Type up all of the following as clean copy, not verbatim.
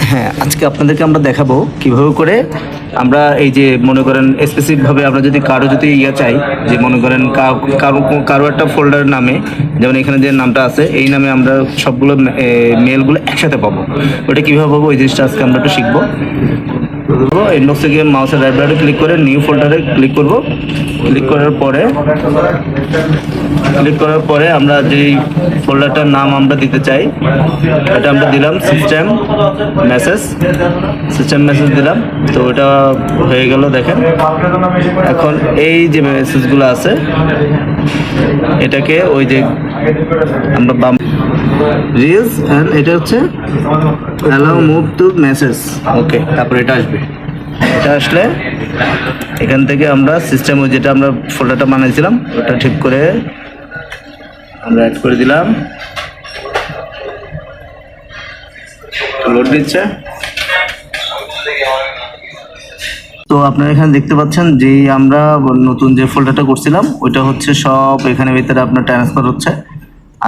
হ্যাঁ, আজকে আপনাদেরকে আমরা দেখাবো কিভাবে করে আমরা এই যে মনে করেন স্পেসিফিকভাবে আমরা যদি কারো যদি চাই, যে মনে করেন কারো কারো একটা ফোল্ডার নামে, যেমন এখানে যে নামটা আছে এই নামে আমরা সবগুলো মেলগুলো একসাথে পাবো। ওটা কীভাবে পাবো ওই জিনিসটা আজকে আমরা একটু শিখবো। ইনবক্সে গিয়ে মাউসের রাইট বাটনে ক্লিক করে নিউ ফোল্ডারে ক্লিক করব। ক্লিক করার পরে আমরা যেই ফোল্ডারটার নাম আমরা দিতে চাই এটা আমরা দিলাম সিস্টেম মেসেজ দিলাম। তো এটা হয়ে গেল। দেখেন এখন এই যে মেসেজগুলো আছে এটাকে ওই যে আমরা বাম রিলস এন্ড এটা হচ্ছে অ্যালাউ মুভ টু মেসেজ। ওকে, তারপর এটা আসবে। এটা আসলে এখান থেকে আমরা সিস্টেম ওই যেটা আমরা ফোল্ডারটা বানাইছিলাম ওটা ঠিক করে আমরা অ্যাড করে দিলাম। লোড দিচ্ছে। তো আপনারা এখানে দেখতে পাচ্ছেন যে আমরা নতুন যে ফোল্ডারটা করছিলাম ওইটা হচ্ছে সব এখানে ভিতরে আপনার ট্রান্সফার হচ্ছে।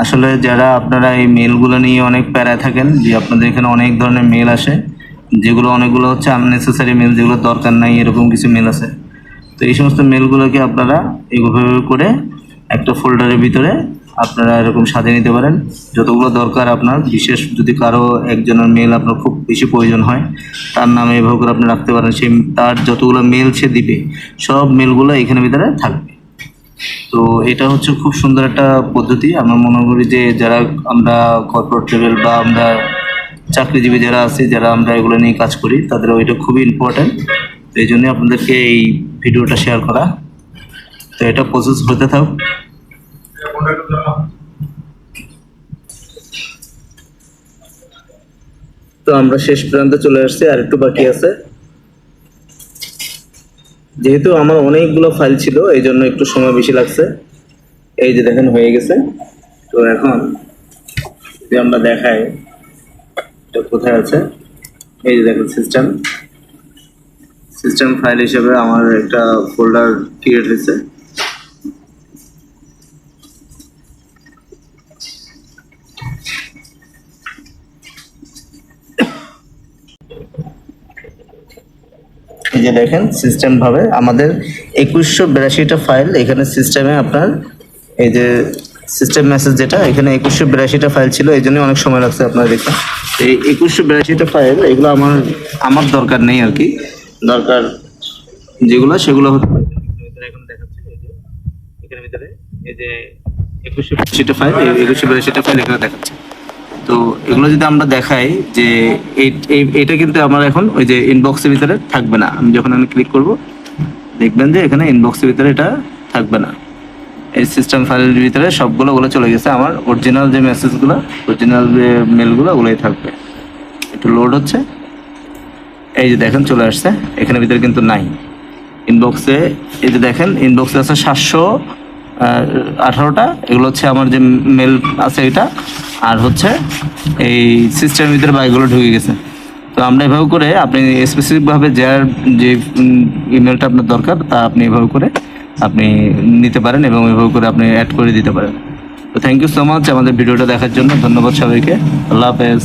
আসলে যারা আপনারা এই মেলগুলো নিয়ে অনেক প্যারায় থাকেন, যে আপনাদের এখানে অনেক ধরনের মেল আসে, যেগুলো অনেকগুলো হচ্ছে আননেসেসারি মেল, যেগুলো দরকার নাই এরকম কিছু মেল আছে। তো এই সমস্ত মেলগুলোকে আপনারা এইভাবে করে একটা ফোল্ডারের ভিতরে আপনারা এরকম সাজিয়ে নিতে পারেন। যতগুলো দরকার আপনার, বিশেষ যদি কারো একজনের মেল আপনার খুব বেশি প্রয়োজন হয় তার নামে এভাবে করে আপনি রাখতে পারেন। সেই তার যতগুলো মেল সে দিবে সব মেলগুলো এখানে ভিতরে থাকবে। তো এটা হচ্ছে খুব সুন্দর একটা পদ্ধতি। আমরা মনে করি যে যারা আমরা কর্পোরেট লেভেল বা আমরা চাকরিজীবী যারা আছি, যারা আমরা এগুলো নিয়ে কাজ করি, তাদের ওইটা খুবই ইম্পর্টেন্ট। তো এই জন্যই আপনাদেরকে এই ভিডিওটা শেয়ার করা। তো এটা প্রসেস হতে থাক। তো আমরা শেষ প্রান্তে চলে আসছি, আর একটু বাকি আছে। যেহেতু আমার অনেকগুলো ফাইল ছিল এই জন্য একটু সময় বেশি লাগছে। এই যে দেখেন হয়ে গেছে। তো এখন যদি আমরা দেখাই এটা কোথায় আছে, এই যে দেখেন সিস্টেম ফাইল হিসেবে আমার একটা ফোল্ডার ক্রিয়েট হয়েছে। এই যে দেখেন সিস্টেম ভাবে আমাদের 2182টা ফাইল এখানে সিস্টেমে আপনার এই যে সিস্টেম মেসেজ যেটা এখানে 2182টা ফাইল ছিল, এই জন্য অনেক সময় লাগছে আপনারা দেখেন। এই 2182টা ফাইল এগুলো আমার দরকার নেই আর কি। দরকার যেগুলো সেগুলো হচ্ছে এখন দেখাচ্ছে এখানে ভিতরে এই যে 2182টা ফাইল, 2182টা ফাইল এখানে দেখাচ্ছে। তো এগুলো যদি আমরা দেখাই যে এটা কিন্তু আমার এখন ওই যে ইনবক্সের ভিতরে থাকবে না। আমি যখন ক্লিক করব দেখবেন যে এখানে ইনবক্সের ভিতরে এটা থাকবে না। এই সিস্টেম ফাইলের ভিতরে সবগুলো ওগুলো চলে গেছে। আমার অরিজিনাল যে মেসেজগুলো, অরিজিনাল যে মেলগুলো ওগুলোই থাকবে। একটু লোড হচ্ছে। এই যে দেখেন চলে আসছে, এখানে ভিতরে কিন্তু নাই ইনবক্সে। এই যে দেখেন ইনবক্সে আছে 718টা। এগুলো হচ্ছে আমার যে মেল আছে এটা, আর হচ্ছে এই সিস্টেমের ভিতরে বাইকগুলো ঢুকে গেছে। তো আমরা এভাবে করে আপনি স্পেসিফিকভাবে যার যে ইমেলটা আপনার দরকার তা আপনি এভাবে করে আপনি নিতে পারেন এবং এভাবে করে আপনি অ্যাড করে দিতে পারেন। তো থ্যাংক ইউ সো মাচ আমাদের ভিডিওটা দেখার জন্য। ধন্যবাদ সবাইকে। আল্লাহ হাফেজ।